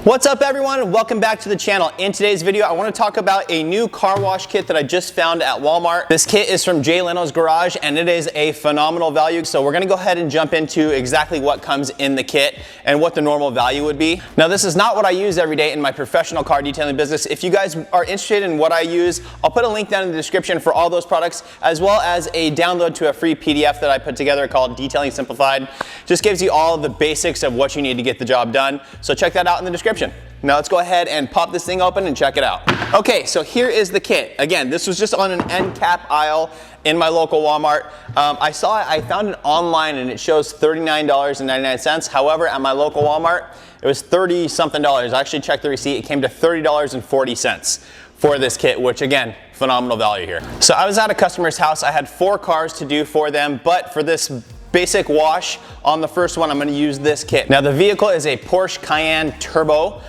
What's up everyone? Welcome back to the channel. In today's video, I want to talk about a new car wash kit that I just found at Walmart. This kit is from Jay Leno's Garage and it is a phenomenal value. So we're going to go ahead and jump into exactly what comes in the kit and what the normal value would be. Now this is not what I use every day in my professional car detailing business. If you guys are interested in what I use, I'll put a link down in the description for all those products, as well as a download to a free PDF that I put together called Detailing Simplified. Just gives you all of the basics of what you need to get the job done. So check that out in the description. Now let's go ahead and pop this thing open and check it out. Okay, so here is the kit. Again, this was just on an end cap aisle in my local Walmart. I found it online and it shows $39.99. However, at my local Walmart, it was 30 something dollars. I actually checked the receipt. It came to $30.40 for this kit, which again, phenomenal value here. So I was at a customer's house. I had 4 cars to do for them, but for this basic wash on the first one, I'm going to use this kit. Now the vehicle is a Porsche Cayenne Turbo,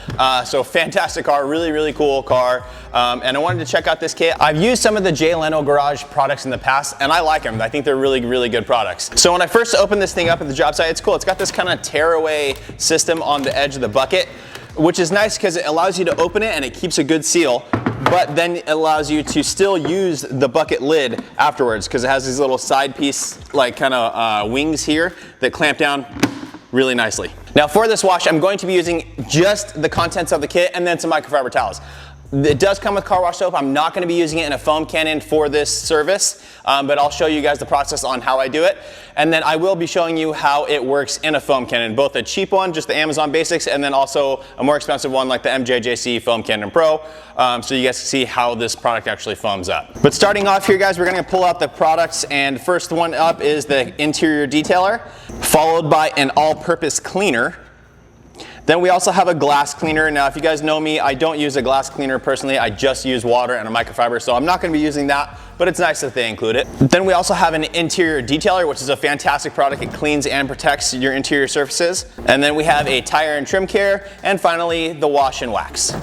so fantastic car, really cool car, and I wanted to check out this kit. I've used some of the Jay Leno Garage products in the past and I like them. I think they're really good products. So when I first opened this thing up at the job site, it's cool. It's got this kind of tear away system on the edge of the bucket, which is nice because it allows you to open it and it keeps a good seal, but then it allows you to still use the bucket lid afterwards because it has these little side piece like kind of wings here that clamp down really nicely. Now for this wash, I'm going to be using just the contents of the kit and then some microfiber towels. It does come with car wash soap. I'm not going to be using it in a foam cannon for this service, but I'll show you guys the process on how I do it. And then I will be showing you how it works in a foam cannon, both a cheap one, just the Amazon Basics, and then also a more expensive one like the IMJOSHV Foam Cannon Pro, so you guys can see how this product actually foams up. But starting off here, guys, we're going to pull out the products, and first one up is the interior detailer, followed by an all-purpose cleaner. Then we also have a glass cleaner. Now, if you guys know me, I don't use a glass cleaner personally. I just use water and a microfiber, so I'm not going to be using that, but it's nice that they include it. Then we also have an interior detailer, which is a fantastic product. It cleans and protects your interior surfaces. And then we have a tire and trim care, and finally the wash and wax.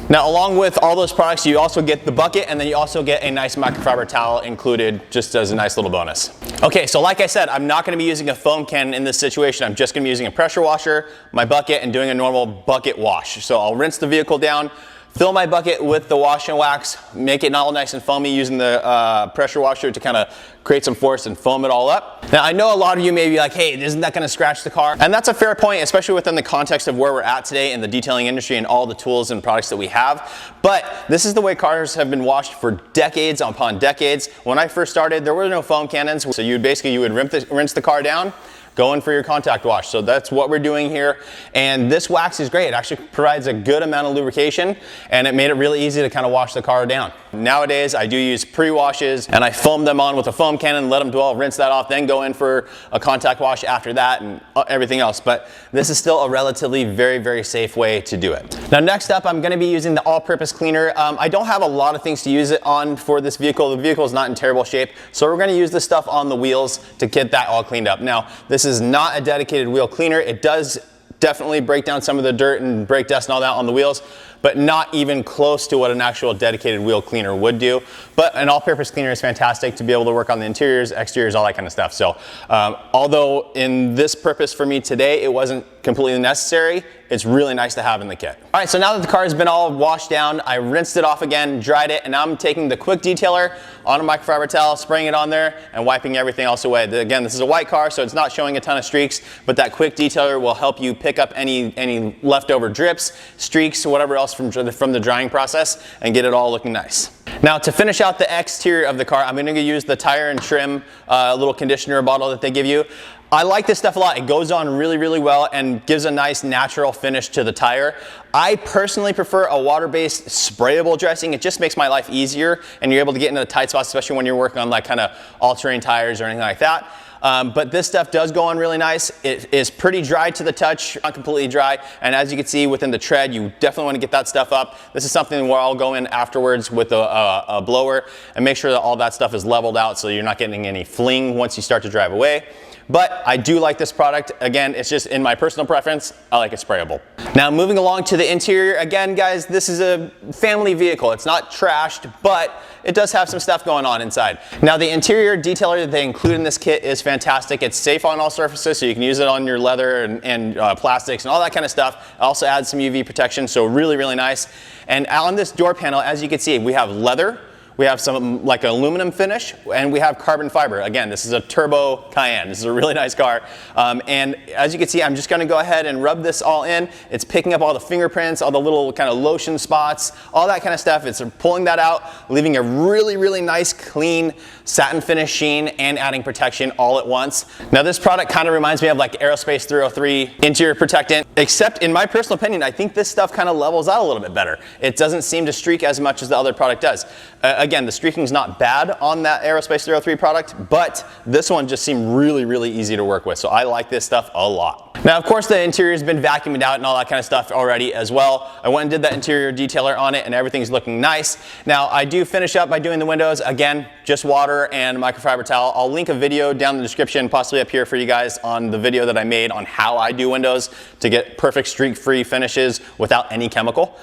Now, along with all those products, you also get the bucket, and then you also get a nice microfiber towel included just as a nice little bonus. Okay, so like I said, I'm not going to be using a foam cannon in this situation. I'm just going to be using a pressure washer, my bucket, and doing a normal bucket wash. So I'll rinse the vehicle down, fill my bucket with the wash and wax, make it all nice and foamy using the pressure washer to kind of create some force and foam it all up. Now I know a lot of you may be like, hey, isn't that gonna scratch the car? And that's a fair point, especially within the context of where we're at today in the detailing industry and all the tools and products that we have. But this is the way cars have been washed for decades upon decades. When I first started, there were no foam cannons. So you would rinse the car down, go in for your contact wash. So that's what we're doing here. And this wax is great. It actually provides a good amount of lubrication, and it made it really easy to kind of wash the car down. Nowadays, I do use pre-washes and I foam them on with a foam cannon, let them dwell, rinse that off, then go in for a contact wash after that and everything else. But this is still a relatively very safe way to do it. Now next up, I'm gonna be using the all-purpose cleaner. I don't have a lot of things to use it on for this vehicle. The vehicle is not in terrible shape. So we're gonna use this stuff on the wheels to get that all cleaned up. Now, this is not a dedicated wheel cleaner. It does definitely break down some of the dirt and brake dust and all that on the wheels, but not even close to what an actual dedicated wheel cleaner would do. But an all-purpose cleaner is fantastic to be able to work on the interiors, exteriors, all that kind of stuff. So although in this purpose for me today, it wasn't completely necessary, it's really nice to have in the kit. All right, so now that the car has been all washed down, I rinsed it off again, dried it, and now I'm taking the quick detailer on a microfiber towel, spraying it on there, and wiping everything else away. Again, this is a white car, so it's not showing a ton of streaks, but that quick detailer will help you pick up any leftover drips, streaks, whatever else from the drying process, and get it all looking nice. Now to finish out the exterior of the car, I'm going to use the tire and trim little conditioner bottle that they give you. I like this stuff a lot. It goes on really well and gives a nice natural finish to the tire. I personally prefer a water-based sprayable dressing. It just makes my life easier and you're able to get into the tight spots, especially when you're working on like kind of all-terrain tires or anything like that. But this stuff does go on really nice. It is pretty dry to the touch, not completely dry. And as you can see within the tread, you definitely want to get that stuff up. This is something where I'll go in afterwards with a blower and make sure that all that stuff is leveled out so you're not getting any fling once you start to drive away. but I do like this product. Again, it's just in my personal preference, I like it sprayable. Now moving along to the interior, again guys, this is a family vehicle. It's not trashed, but it does have some stuff going on inside. Now the interior detailer that they include in this kit is fantastic. It's safe on all surfaces, so you can use it on your leather and plastics and all that kind of stuff. It also adds some UV protection, so really, really nice. And on this door panel, as you can see, we have leather, we have some like aluminum finish, and we have carbon fiber. Again, this is a turbo Cayenne. This is a really nice car. And as you can see, I'm just gonna go ahead and rub this all in. It's picking up all the fingerprints, all the little kind of lotion spots, all that kind of stuff. It's pulling that out, leaving a really, really nice, clean satin finish sheen and adding protection all at once. Now this product kind of reminds me of like Aerospace 303 interior protectant, except in my personal opinion, I think this stuff kind of levels out a little bit better. It doesn't seem to streak as much as the other product does. Again, the streaking is not bad on that Aerospace 303 product, but this one just seemed really, really easy to work with. So I like this stuff a lot. Now, of course, the interior has been vacuumed out and all that kind of stuff already as well. I went and did that interior detailer on it and everything's looking nice. Now, I do finish up by doing the windows. Again, just water and microfiber towel. I'll link a video down in the description, possibly up here for you guys, on the video that I made on how I do windows to get perfect streak-free finishes without any chemical.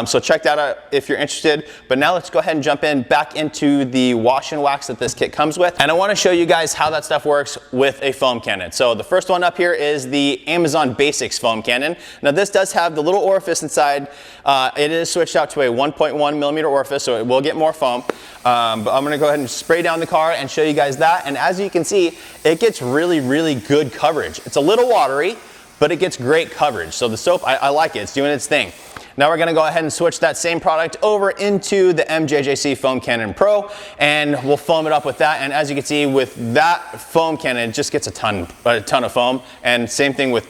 So check that out if you're interested. But now let's go ahead and jump in back into the wash and wax that this kit comes with. And I want to show you guys how that stuff works with a foam cannon. So the first one up here is the Amazon Basics foam cannon. Now this does have the little orifice inside. It is switched out to a 1.1 millimeter orifice, so it will get more foam. But I'm going to go ahead and spray down the car and show you guys that. And as you can see, it gets really, really good coverage. It's a little watery, but it gets great coverage. So the soap, I like it. It's doing its thing. Now we're gonna go ahead and switch that same product over into the IMJOSHV Foam Cannon Pro, and we'll foam it up with that. And as you can see, with that foam cannon, it just gets a ton of foam. And same thing with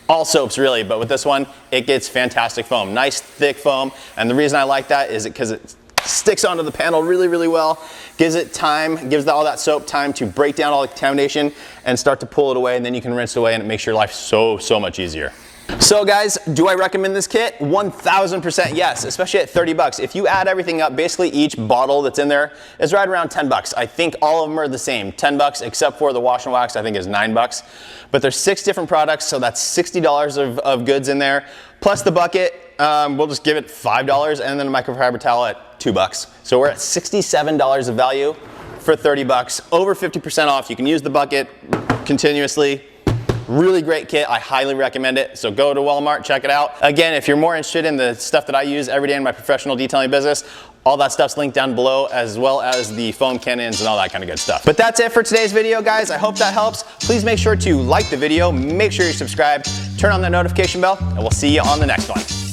all soaps really, but with this one, it gets fantastic foam. Nice thick foam. And the reason I like that is because it sticks onto the panel really, really well, gives it time, gives all that soap time to break down all the contamination and start to pull it away, and then you can rinse it away, and it makes your life so much easier. So guys, do I recommend this kit? 1000% yes, especially at 30 bucks. If you add everything up, basically each bottle that's in there is right around 10 bucks. I think all of them are the same, 10 bucks, except for the wash and wax, I think is 9 bucks. But there's 6 different products, so that's $60 of goods in there. Plus the bucket, we'll just give it $5, and then a microfiber towel at 2 bucks. So we're at $67 of value for 30 bucks, over 50% off. You can use the bucket continuously. Really great kit, I highly recommend it. So go to Walmart, check it out. Again, if you're more interested in the stuff that I use every day in my professional detailing business, all that stuff's linked down below, as well as the foam cannons and all that kind of good stuff. But that's it for today's video, guys. I hope that helps. Please make sure to like the video, make sure you're subscribed, turn on that notification bell, and we'll see you on the next one.